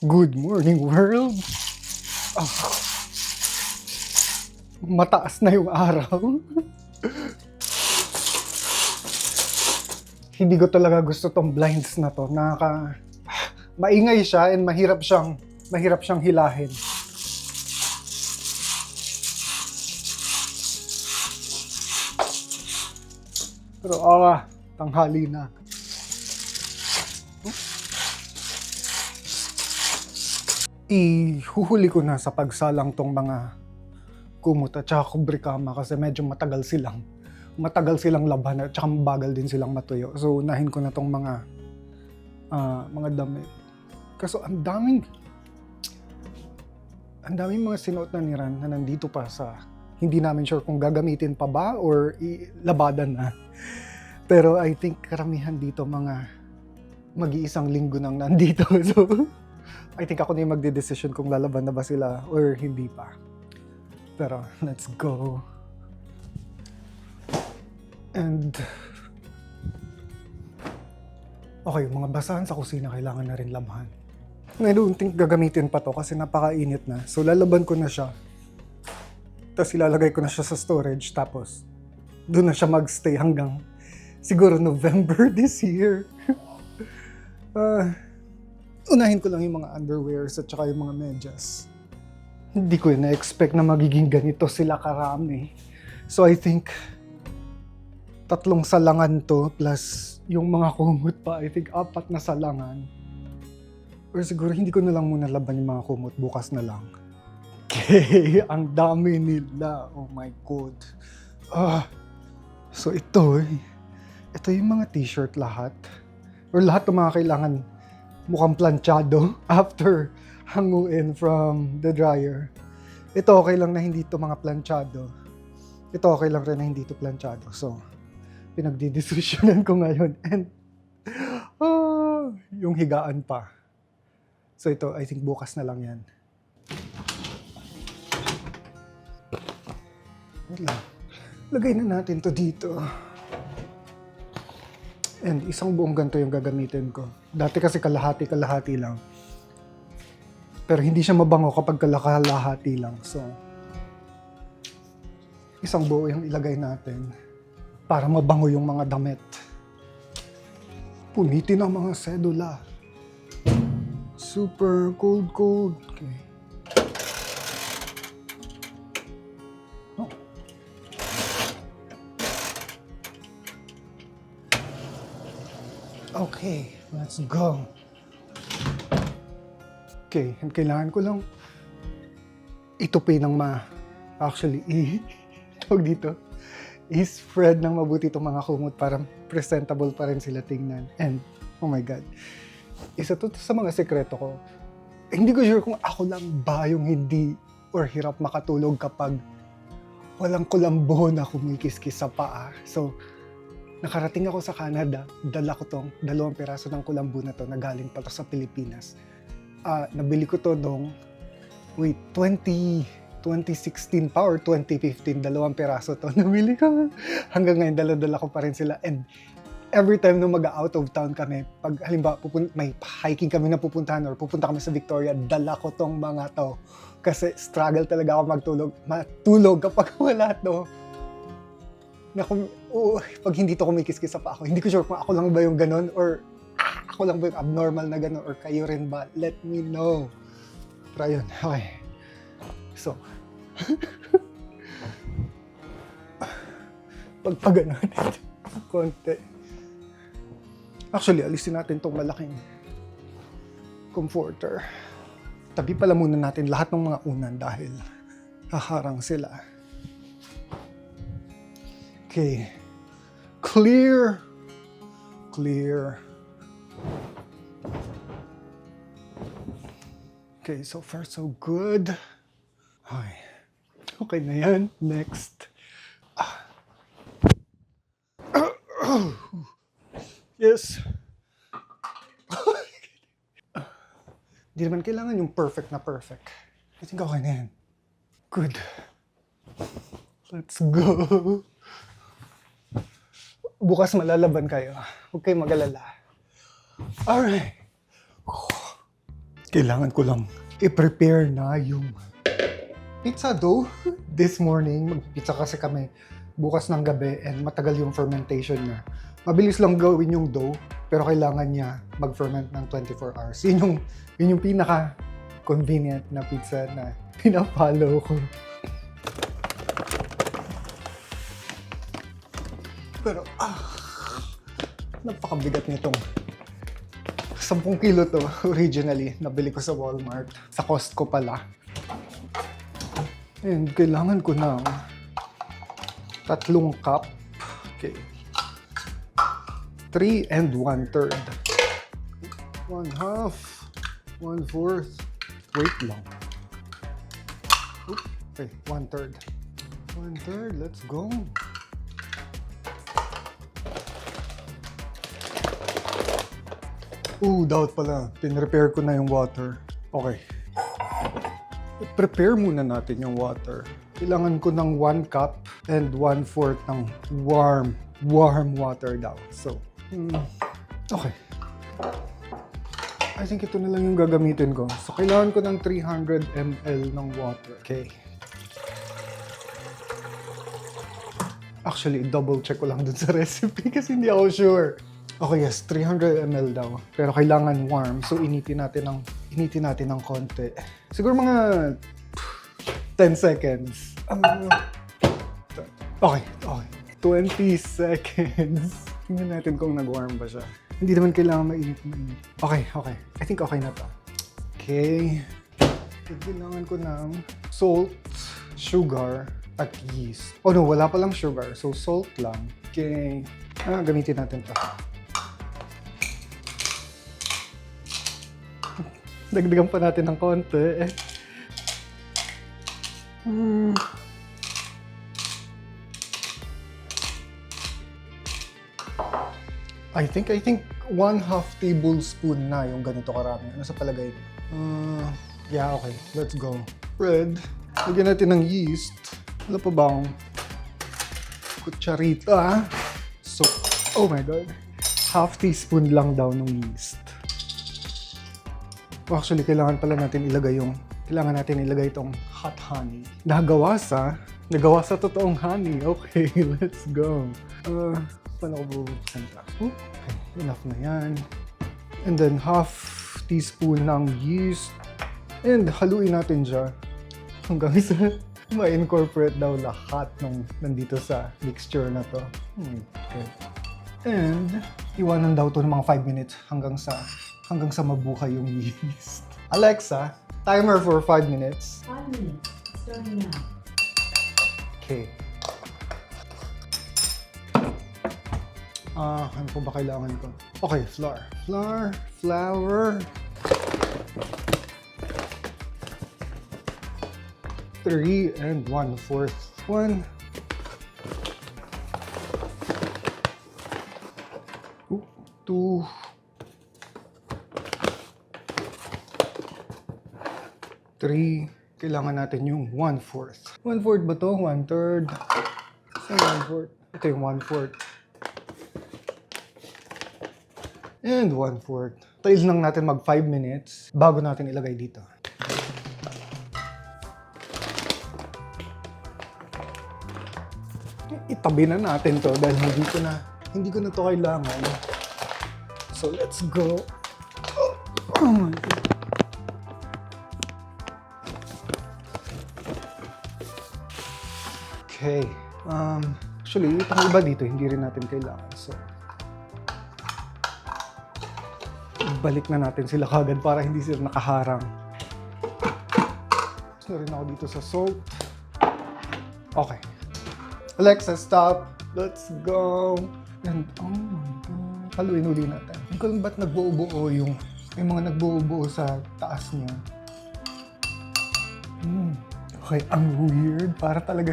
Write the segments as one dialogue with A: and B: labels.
A: Good morning, world! Ah, mataas na yung araw. Hindi ko talaga gusto tong blinds na to. Maingay siya and mahirap siyang hilahin. Pero tanghali na. Ihuhuli ko na sa pagsalang tong mga kumot at saka kubrikama kasi medyo matagal silang laban at saka mabagal din silang matuyo. So unahin ko na tong mga damit. Kaso ang daming mga sinuot na ni Ran na nandito pa sa hindi namin sure kung gagamitin pa ba or labadan na. Pero I think karamihan dito mga mag-iisang linggo nang nandito. So I think ako na yung magde-decision kung lalaban na ba sila or hindi pa. Pero let's go. And okay, mga basahan sa kusina kailangan na rin labhan. I don't think gagamitin pa to kasi napakainit na. So lalaban ko na siya. Tapos ilalagay ko na siya sa storage. Tapos doon na siya magstay hanggang siguro November this year. Unahin ko lang yung mga underwears at saka yung mga medyas. Hindi ko na-expect na magiging ganito sila karami. So I think 3 salangan to plus yung mga kumot pa. I think 4 na salangan. Or siguro hindi ko na lang muna laban yung mga kumot. Bukas na lang. Okay, ang dami nila. Oh my God. So ito yung mga t-shirt lahat. Or lahat ng mga kailangan mukhang planchado after hanguin from the dryer. Ito okay lang na hindi ito mga planchado. Ito okay lang rin na hindi ito planchado. So, pinagdidesisyonan ko ngayon. And, yung higaan pa. So ito, I think bukas na lang yan. Lagay na natin to dito. And isang buong ganito yung gagamitin ko. Dati kasi kalahati lang. Pero hindi siya mabango kapag kalahati lang. So, isang buo yung ilagay natin para mabango yung mga damit. Punitin ang mga sedula. Super cold. Okay. Okay, let's go. Okay, kailangan ko lang itupi ng tawag dito, i-spread ng mabuti itong mga kumot para presentable pa rin sila tingnan. And, oh my God, isa to sa mga sekreto ko. Hindi ko sure kung ako lang ba yung hindi or hirap makatulog kapag walang kulambo na kumikiskis sa paa. So, nakarating ako sa Canada, dala ko tong 2 piraso ng kulambo na to na galing pa to sa Pilipinas. Nabili ko to noong 2016 pa or 2015, 2 piraso to. Nabili ko. Hanggang ngayon, dala-dala ko pa rin sila. And every time nung mag-out of town kami, pag halimbawa may hiking kami na pupuntahan or pupunta kami sa Victoria, dala ko tong mga to. Kasi struggle talaga ako matulog kapag wala to. Pag hindi to kumikiskis sa pa ako, hindi ko sure kung ako lang ba yung ganun or ako lang ba yung abnormal na ganun or kayo rin ba? Let me know. Pero yun, okay. So, pagpagano natin konti. Actually, alisin natin tong malaking comforter. Tabi pala muna natin lahat ng mga unan dahil haharang sila. Okay. Clear. Okay, so far so good. Okay na yan. Next. Yes. Hindi naman kailangan yung perfect na perfect. I think okay na yan. Good. Let's go. Bukas malalaban kayo. Huwag kayong mag-alala. Alright. Kailangan ko lang i-prepare na yung pizza dough. This morning, mag-pizza kasi kami bukas ng gabi and matagal yung fermentation niya. Mabilis lang gawin yung dough, pero kailangan niya mag-ferment ng 24 hours. Yun yung pinaka-convenient na pizza na pinapollow ko. Pero, napakabigat nitong 10 kilo to originally. Nabili ko sa Walmart. Sa Costco pala. And kailangan ko ng 3 cup. Okay. 3 1/3. 1/2. 1/4. Wait lang. Okay, 1/3. 1/3, let's go. Doubt pala. Pinrepair ko na yung water. Okay. I-prepare muna natin yung water. Kailangan ko ng 1 cup and 1/4 ng warm water daw. So, okay. I think ito na lang yung gagamitin ko. So, kailangan ko ng 300 ml ng water. Okay. Actually, double check ko lang dun sa recipe kasi hindi ako sure. Okay, yes, 300 ml daw. Pero kailangan warm, so initin natin ng konti. Siguro mga 10 seconds. Okay. 20 seconds. Tingnan natin kung nag-warm ba siya. Hindi naman kailangan mainit. Okay. I think okay na to. Okay. Kailangan ko ng salt, sugar, at yeast. Oh no, wala palang sugar. So salt lang. Okay. Gamitin natin to. Dagdagan pa natin ng konti. I think 1/2 tablespoon na yung ganito karami. Ano sa palagay niyo? Yeah, okay. Let's go. Bread. Lagyan natin ng yeast. Wala pa bang kutsarita? So, oh my God. 1/2 teaspoon lang daw ng yeast. Actually, kailangan natin ilagay itong hot honey. Nagawa sa totoong honey. Okay, let's go. Paano ko bubuksan ito? Okay, enough na yan. And then, 1/2 teaspoon ng yeast. And haluin natin siya hanggang sa ma-incorporate daw lahat ng nandito sa mixture na to. Okay. And, iwanan daw to ng mga 5 minutes hanggang sa mabuhay yung yeast. Alexa, timer for 5 minutes.
B: 5 minutes. Starting now.
A: Okay. Ano po ba kailangan ko? Okay, flour. 3 1/4. 2. 3. Kailangan natin yung 1/4. 1/4 ba to? 1/3. Saan 1/4? Ito yung 1/4. And 1/4. Tail lang natin mag 5 minutes bago natin ilagay dito. Itabi na natin to dahil hindi ko na to kailangan. So let's go. Oh my God. Okay. Actually, itong iba dito, hindi rin natin kailangan. So, balik na natin sila kagad para hindi sila nakaharang. Gusto rin ako dito sa salt. Okay. Alexa, stop. Let's go. And, oh my God. Haluin uli natin. Hindi ko lang ba't nagbuo-buo yung mga nagbuo-buo sa taas niya. Okay, ang weird. Para talaga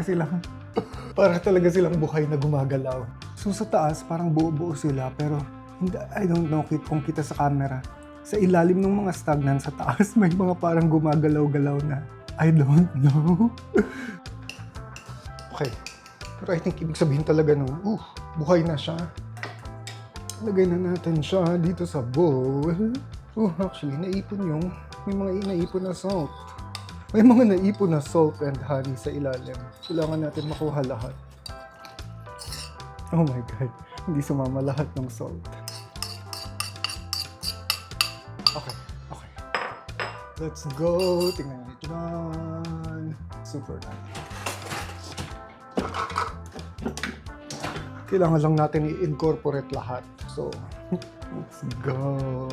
A: silang buhay na gumagalaw. So sa taas, parang buo-buo sila. Pero I don't know kung kita sa camera. Sa ilalim ng mga stagnant sa taas, may mga parang gumagalaw-galaw na. I don't know. Okay. Pero I think ibig sabihin talaga buhay na siya. Lagay na natin siya dito sa bowl. Actually, naipon yung May mga naipon na salt. May mga naipon na salt and honey sa ilalim. Kailangan natin makuha lahat. Oh my God. Hindi sumama lahat ng salt. Okay. Okay. Let's go. Tingnan nyo dyan. Super nice. Kailangan lang natin i-incorporate lahat. So, let's go.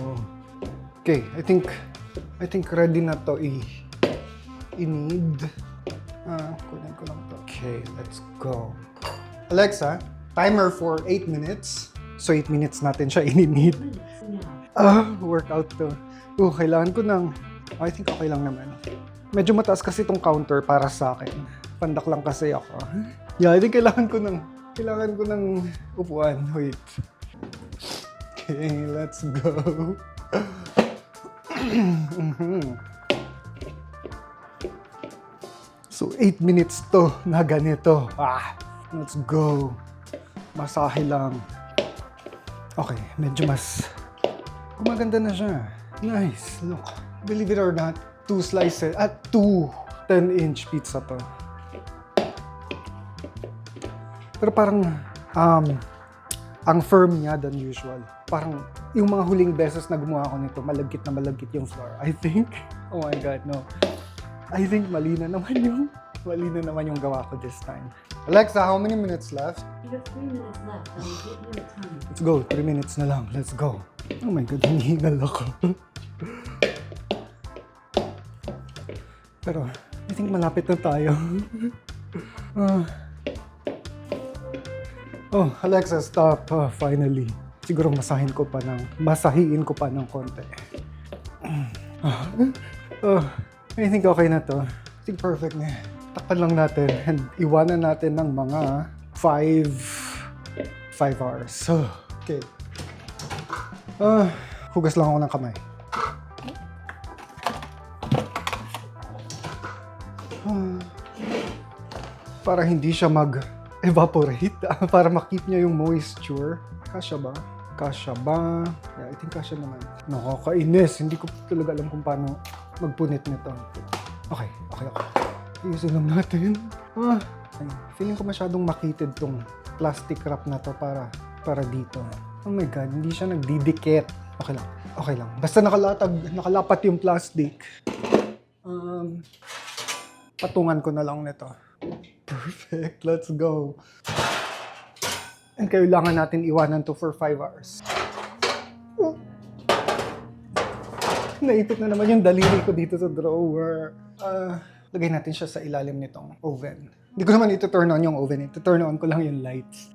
A: Okay, I think ready na to i-need. Kunin ko lang to. Okay, let's go. Alexa, timer for 8 minutes. So, 8 minutes natin siya i-need.
B: Minutes now.
A: Workout to. Kailangan ko ng... I think okay lang naman. Medyo mataas kasi itong counter para sa akin. Pandak lang kasi ako. Yeah, I think kailangan ko ng upuan. Wait. Okay, let's go. So, 8 minutes to na ganito. Let's go. Masahe lang. Okay, medyo mas gumaganda na siya. Nice. Look. Believe it or not, 2 slices at 2 10-inch pizza to. Pero parang ang firm niya than usual. Parang yung mga huling beses na gumawa ko nito, malagkit na malagkit yung flour. I think, oh my God, no. I think mali na naman yung gawa ko this time. Alexa, how many minutes left?
B: You have 3 minutes left. I will give you a time.
A: Let's go, 3 minutes na lang. Let's go. Oh my God, hinihingal ako. Pero, I think malapit na tayo. Alexa, stop. Finally. Siguro masahiin ko pa ng konti. I think okay na to. I think perfect na. Takpan lang natin and iwanan natin ng mga 5 hours. Okay. Hugas lang ako ng kamay. Para hindi siya mag-evaporate. Para makip niya yung moisture. Kasya ba? Yeah, I think kasya naman. Nakakainis. Hindi ko talaga alam kung paano magpunit nito. Okay. Iusin lang natin. Feeling ko masyadong makitid tong plastic wrap na to para dito. Oh my God, hindi siya nagdidikit. Okay lang. Basta nakalapat yung plastic. Patungan ko na lang nito. Perfect. Let's go. And kailangan natin iwanan to for 5 hours. Naipit na naman yung daliri ko dito sa drawer. Lagay natin siya sa ilalim nitong oven. Hindi ko naman ito-turn on yung oven. Ito-turn on ko lang yung lights.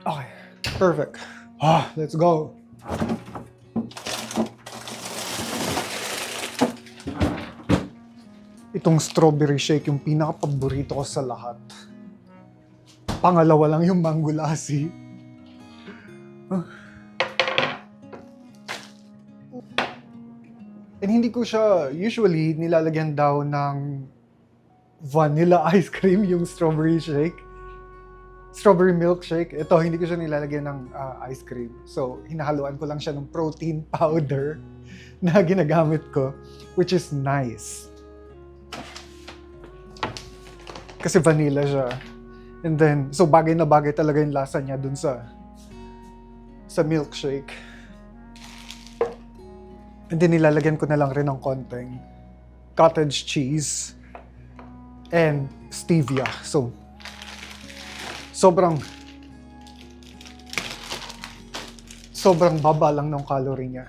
A: Okay. Perfect. Let's go. Itong strawberry shake, yung pinaka-paborito ko sa lahat. Pangalawa lang yung mango lassi. And hindi ko siya usually nilalagyan daw ng vanilla ice cream yung strawberry shake. Strawberry milkshake. Ito, hindi ko siya nilalagyan ng ice cream. So, hinahaluan ko lang siya ng protein powder na ginagamit ko, which is nice. Kasi vanilla siya. And then, so bagay na bagay talaga yung lasa niya dun sa milkshake. And then, nilalagyan ko na lang rin ng konting cottage cheese and stevia. So, sobrang baba lang ng calorie niya.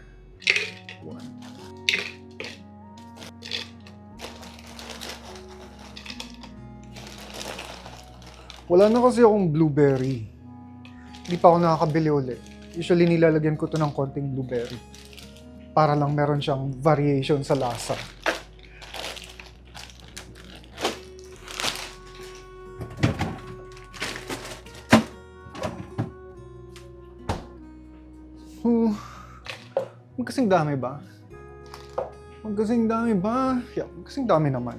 A: Wala na kasi akong blueberry. Hindi pa ako nakakabili ulit. Usually nilalagyan ko to ng konting blueberry. Para lang meron siyang variation sa lasa. Magkasing dami ba? Yeah, magkasing dami naman.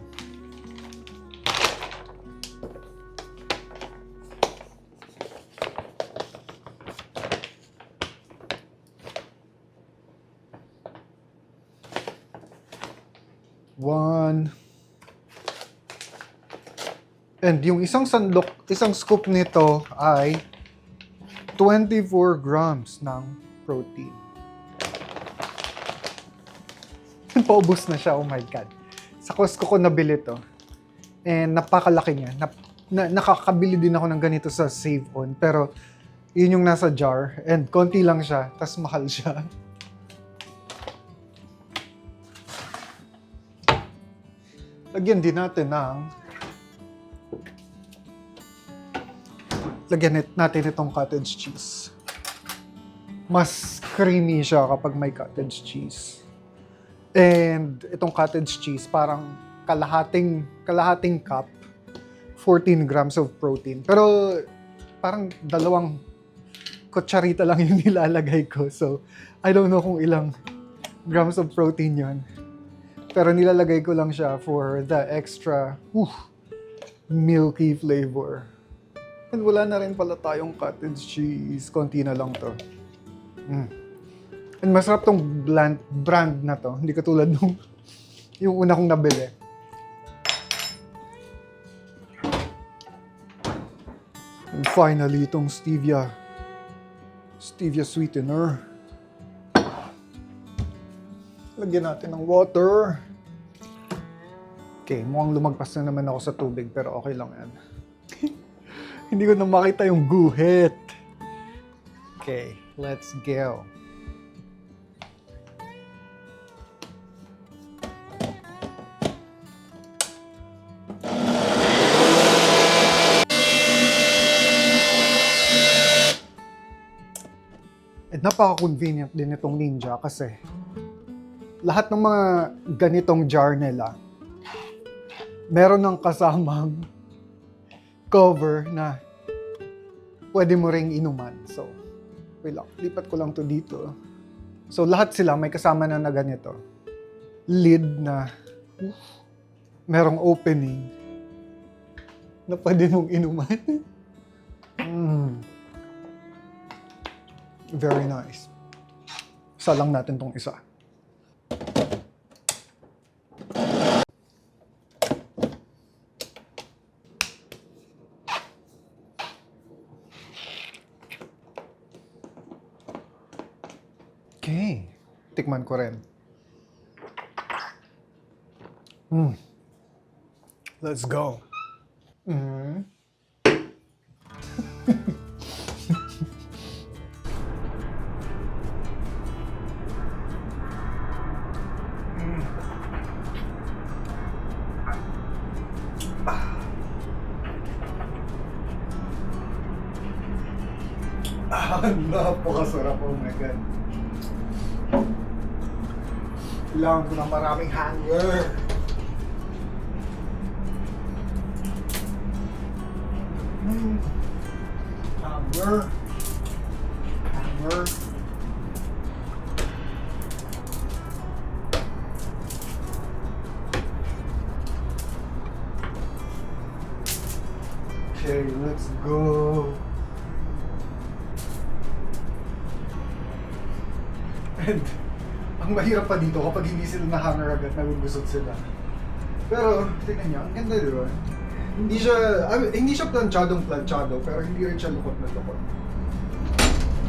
A: 1. And yung isang scoop nito ay 24 grams ng protein. Paubos na siya, oh my God. Sa Costco ko nabili to. And napakalaki niya. Nakakabili din ako ng ganito sa Save On. Pero yun yung nasa jar. And konti lang siya. Tas mahal siya. Lagyan din natin natin itong cottage cheese. Mas creamy siya kapag may cottage cheese. And itong cottage cheese, parang kalahating cup, 14 grams of protein. Pero parang 2 kutsarita lang yung nilalagay ko. So, I don't know kung ilang grams of protein yon. Pero nilalagay ko lang siya for the extra milky flavor. And wala na rin pala tayong cottage cheese. Konti na lang to. And masarap tong brand na to. Hindi katulad nung yung una kong nabili. And finally, itong stevia sweetener. Lagyan natin ng water. Okay, mukhang lumagpas na naman ako sa tubig pero okay lang yan. Hindi ko na makita yung guhit. Okay, let's go. At napaka-convenient din itong Ninja kasi lahat ng mga ganitong jar nila meron ng kasamang cover na pwede mo ring inuman. So, wait lang. Lipat ko lang to dito. So, lahat sila may kasama na ganito. Lid na merong opening na pwede mong inuman. Very nice. Isa lang natin tong isa. Okay. Tikman ko rin. Let's go. Napakasarap, oh my God. Kailangan ko ng maraming hanger. Hanger. Okay, let's go. And ang mahirap pa dito kapag hindi sila na-hanger agad, nagugusot sila. Pero, tingnan niyo, ang ganda, di ba? Hindi siya planchado, pero hindi rin siya lukot na lukot.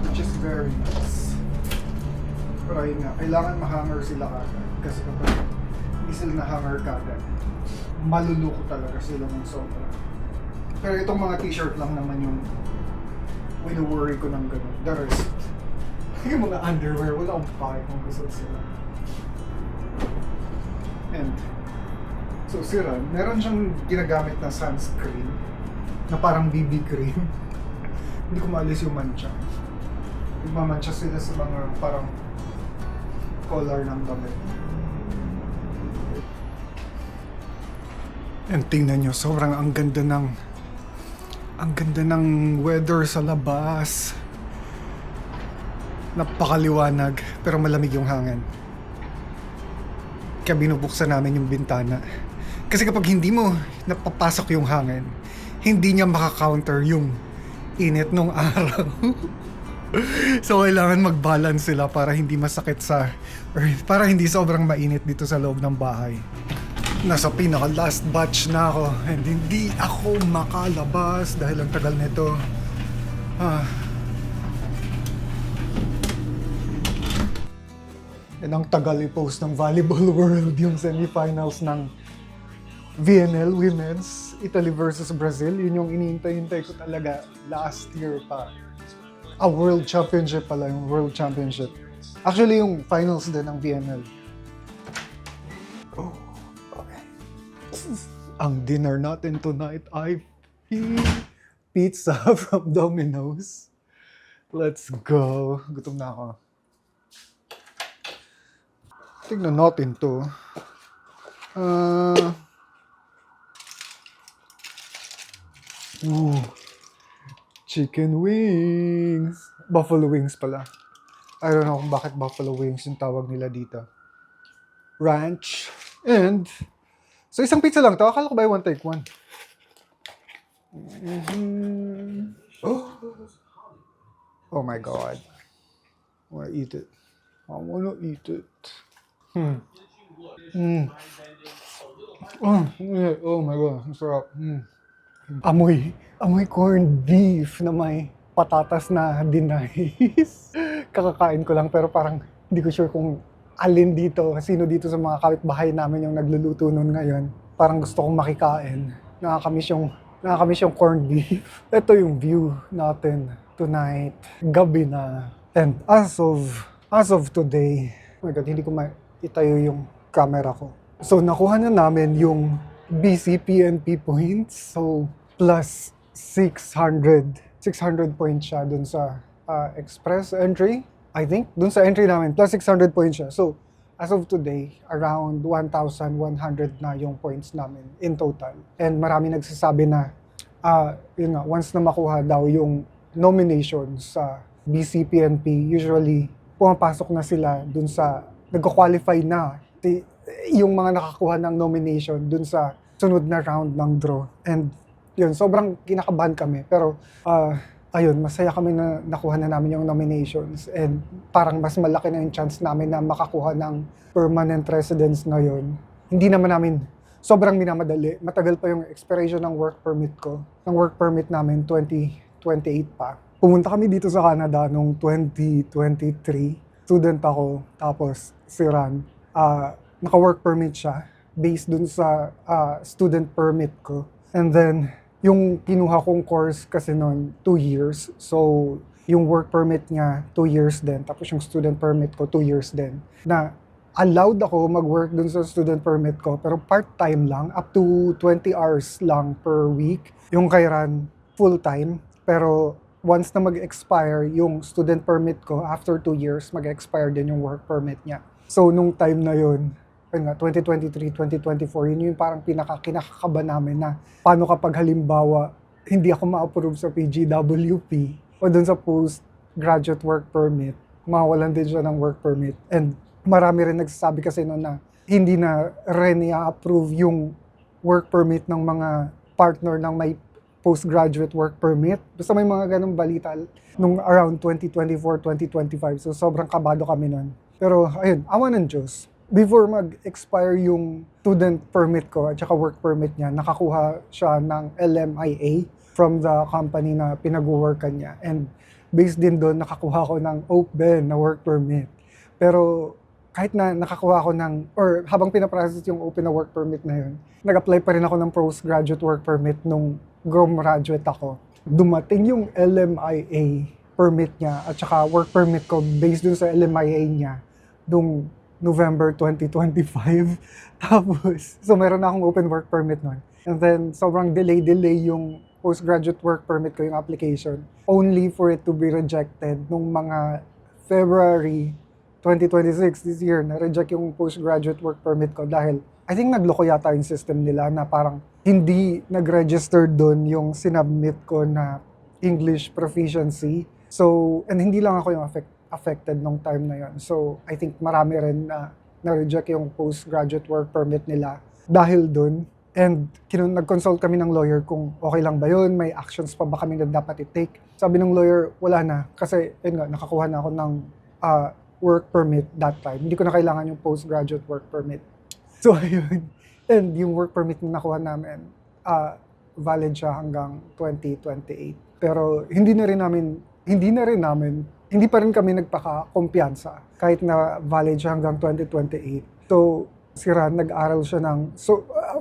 A: Which is very nice. Pero ayun nga, kailangan ma-hanger sila agad. Kasi kapag hindi sila na-hanger agad, maluluko talaga sila ng sobra. Pero itong mga t-shirt lang naman yung wino-worry ko ng gano'n. The rest, yung mga underwear, wala akong pake kung gusto sila. And, so si Ran, meron siyang ginagamit na sunscreen na parang BB cream. Hindi ko maalis yung mancha. Nagmamantsa sila sa mga parang color ng damit. And tingnan nyo, sobrang ang ganda ng weather sa labas. Napakaliwanag, pero malamig yung hangin. Kaya binubuksan namin yung bintana. Kasi kapag hindi mo napapasok yung hangin, hindi niya makakounter yung init nung araw. So kailangan mag-balance sila para hindi masakit or para hindi sobrang mainit dito sa loob ng bahay. Nasa pinaka last batch na ako and hindi ako makalabas dahil ang tagal nito. And ang tagal i-post ng Volleyball World yung semifinals ng VNL Women's, Italy versus Brazil. Yun yung iniintay-hintay ko talaga last year pa. World Championship pala, yung World Championship. Actually, yung finals din ng VNL. Oh, okay. Ang dinner natin tonight ay pizza from Domino's. Let's go. Gutom na ako. Tignan natin to. Chicken wings. Buffalo wings pala. I don't know kung bakit buffalo wings yung tawag nila dito. Ranch. And, so isang pizza lang to. Akala ko ba one take one? Oh my God. I wanna eat it. Oh my God. Ang sarap. Amoy corned beef na may patatas na dinais. Kakakain ko lang pero parang hindi ko sure kung alin dito, sino dito sa mga kapitbahay namin yung nagluluto nun ngayon. Parang gusto kong makikain. Nakakamiss yung corned beef. Ito yung view natin tonight. Gabi na. And as of today, oh my God, hindi ko maitayo yung camera ko. So nakuha na namin yung BCPNP points. So plus 600 points siya dun sa express entry. I think dun sa entry namin plus 600 points siya. So as of today, around 1,100 na yung points namin in total. And marami nagsasabi na yun nga, once na makuha daw yung nomination sa BCPNP, usually pumapasok na sila dun sa nagko-qualify na yung mga nakakuha ng nomination dun sa sunod na round ng draw. And yun, sobrang kinakabahan kami. Pero ayun, masaya kami na nakuha na namin yung nominations. And parang mas malaki na yung chance namin na makakuha ng permanent residence ngayon. Hindi naman namin sobrang minamadali. Matagal pa yung expiration ng work permit ko. Ang work permit namin, 2028 pa. Pumunta kami dito sa Canada noong 2023. Student ako, tapos si Ran. Naka-work permit siya based dun sa student permit ko. And then, yung kinuha kong course kasi noon, 2 years. So, yung work permit niya, 2 years din. Tapos yung student permit ko, 2 years din. Na allowed ako mag-work dun sa student permit ko, pero part-time lang, up to 20 hours lang per week. Yung kay Ran, full-time. Pero once na mag-expire yung student permit ko, after 2 years, mag-expire din yung work permit niya. So, nung time na yun, 2023, 2024, yun yung parang kinakakaba namin na paano kapag halimbawa hindi ako ma-approve sa PGWP o dun sa postgraduate work permit, mawalan din siya ng work permit. And marami rin nagsasabi kasi noon na hindi na rin i-approve yung work permit ng mga partner ng may postgraduate work permit. Basta may mga ganong balita nung around 2024, 2025. So sobrang kabado kami noon. Pero ayun, awa ng Diyos. Before mag-expire yung student permit ko at saka work permit niya, nakakuha siya ng LMIA from the company na pinag-workan niya. And based din doon, nakakuha ko ng open na work permit. Pero kahit na nakakuha ko or habang pinaprocess yung open na work permit na yun, nag-apply pa rin ako ng postgraduate work permit nung graduate ako. Dumating yung LMIA permit niya at saka work permit ko based dun sa LMIA niya nung November 2025. Tapos, so meron na akong open work permit nun. And then, sobrang delay yung postgraduate work permit ko, yung application. Only for it to be rejected nung mga February 2026 this year, na-reject yung postgraduate work permit ko dahil I think nagloko yata yung system nila na parang hindi nag-register doon yung sinubmit ko na English proficiency. So, and hindi lang ako yung affected nung time na yun. So, I think marami rin na-reject yung postgraduate work permit nila dahil dun. And nag-consult kami ng lawyer kung okay lang ba yun, may actions pa ba kami na dapat i-take. Sabi ng lawyer, wala na. Kasi, yun nga, nakakuha na ako ng work permit that time. Hindi ko na kailangan yung postgraduate work permit. So, ayun. And yung work permit na nakuha namin, valid siya hanggang 2028. Pero hindi pa rin kami nagpaka-kumpiyansa kahit na valid siya hanggang 2028. So, si Ran, nag-aral siya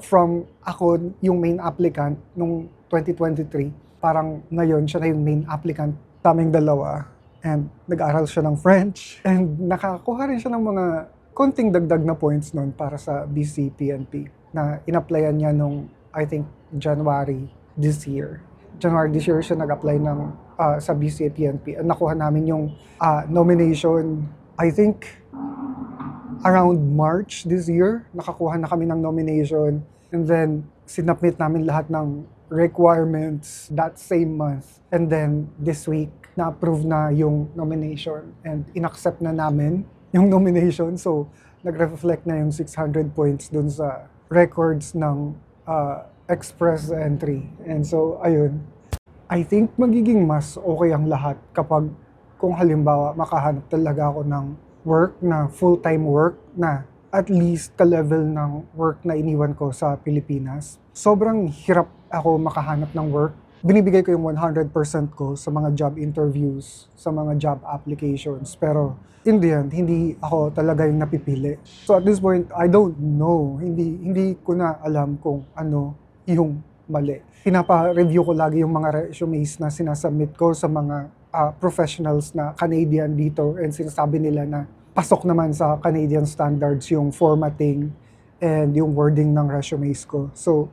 A: from ako yung main applicant nung 2023, parang ngayon siya na yung main applicant kaming dalawa. And nag-aral siya ng French. And nakakuha rin siya ng mga konting dagdag na points nun para sa BC-PNP na in-applyan niya nung, I think, January this year siya nag-apply sa BC-PNP. And nakuha namin yung nomination, I think, around March this year. Nakakuha na kami ng nomination. And then, sinubmit namin lahat ng requirements that same month. And then, this week, na-approve na yung nomination. And inaccept na namin yung nomination. So, nag-reflect na yung 600 points dun sa records ng express entry. And so, ayun. I think magiging mas okay ang lahat kung halimbawa makahanap talaga ako ng work na full-time work na at least ka-level ng work na iniwan ko sa Pilipinas. Sobrang hirap ako makahanap ng work. Binibigay ko yung 100% ko sa mga job interviews, sa mga job applications. Pero in the end, hindi ako talaga yung napipili. So at this point, I don't know. Hindi ko na alam kung ano yung mali. Pinapa-review ko lagi yung mga resumes na sinasubmit ko sa mga professionals na Canadian dito and sinasabi nila na pasok naman sa Canadian standards yung formatting and yung wording ng resumes ko. So,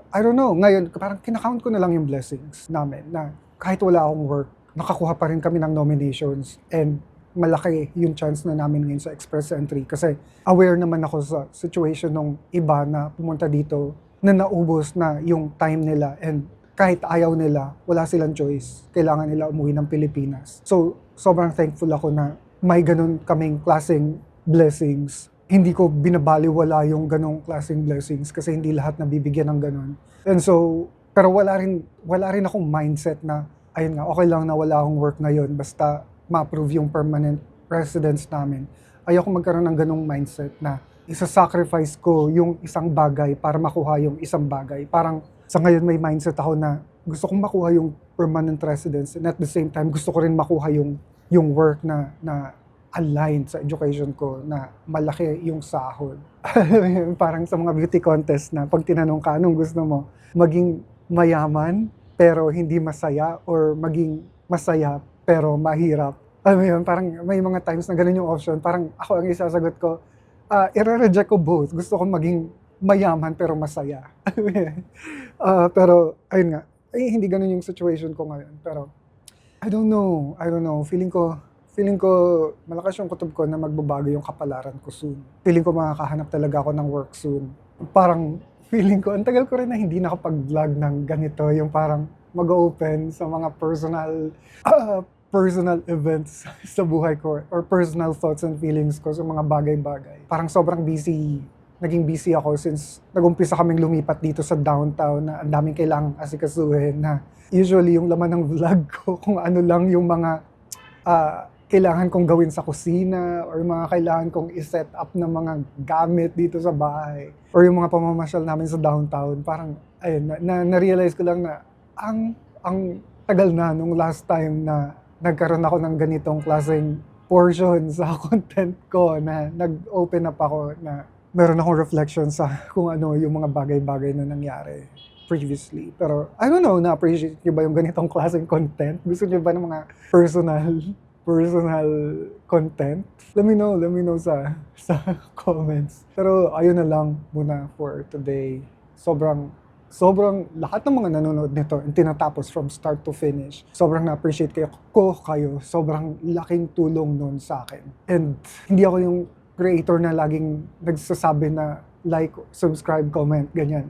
A: I don't know. Ngayon, parang kinakount ko na lang yung blessings namin na kahit wala akong work, nakakuha pa rin kami ng nominations and malaki yung chance na namin ngayon sa express entry kasi aware naman ako sa situation ng iba na pumunta dito na naubos na yung time nila and kahit ayaw nila, wala silang choice. Kailangan nila umuwi ng Pilipinas. So, sobrang thankful ako na may ganun kaming klaseng blessings. Hindi ko binabaliwala yung ganung klaseng blessings kasi hindi lahat nabibigyan ng ganun. And so, pero wala rin akong mindset na, ayun nga, okay lang na wala akong work ngayon basta ma-approve yung permanent residence namin. Ayoko magkaroon ng ganung mindset na isa-sacrifice ko yung isang bagay para makuha yung isang bagay. Parang sa ngayon may mindset ako na gusto kong makuha yung permanent residence and at the same time gusto ko rin makuha yung work na aligned sa education ko na malaki yung sahod. Parang sa mga beauty contest na pag tinanong ka anong gusto mo, maging mayaman pero hindi masaya or maging masaya pero mahirap. Alam mo yun, parang may mga times na ganun yung option. Parang ako ang isasagot ko, i-reject ko both. Gusto kong maging mayaman pero masaya. Pero, ayun nga, hindi ganun yung situation ko ngayon. Pero, I don't know. Feeling ko, malakas yung kutob ko na magbabago yung kapalaran ko soon. Feeling ko makakahanap talaga ako ng work soon. Parang, feeling ko, ang tagal ko rin na hindi nakapag-vlog ng ganito. Yung parang mag-open sa mga personal events sa buhay ko or personal thoughts and feelings ko sa mga bagay-bagay. Parang sobrang naging busy ako since nag-umpisa kaming lumipat dito sa downtown na ang daming kailangang asikasuhin na usually yung laman ng vlog ko kung ano lang yung mga kailangan kong gawin sa kusina or mga kailangan kong i-set up na mga gamit dito sa bahay or yung mga pamamasyal namin sa downtown. Parang, ayun, na-realize ko lang na ang tagal na nung last time na nagkaroon ako ng ganitong klaseng portion sa content ko na nag-open up ako na meron akong reflection sa kung ano yung mga bagay-bagay na nangyari previously. Pero I don't know, na-appreciate nyo ba yung ganitong klaseng content? Gusto nyo ba ng mga personal content? Let me know sa comments. Pero ayun na lang muna for today. Sobrang lahat ng mga nanonood nito and tinatapos from start to finish. Sobrang na-appreciate kayo. Sobrang laking tulong nun sa akin. And hindi ako yung creator na laging nagsasabi na like, subscribe, comment, ganyan.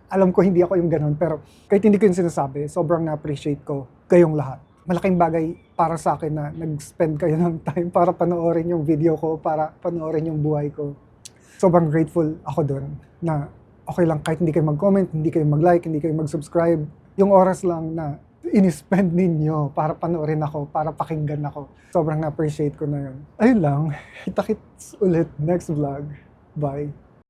A: Alam ko hindi ako yung ganun, pero kahit hindi ko yung sinasabi, sobrang na-appreciate ko kayong lahat. Malaking bagay para sa akin na nag-spend kayo ng time para panoorin yung video ko, para panoorin yung buhay ko. Sobrang grateful ako dun na okay lang kahit hindi kayo mag-comment, hindi kayo mag-like, hindi kayo mag-subscribe. Yung oras lang na in-spend ninyo para panoorin ako, para pakinggan ako. Sobrang na-appreciate ko na yun. Ayun lang. Kita-kits ulit next vlog. Bye.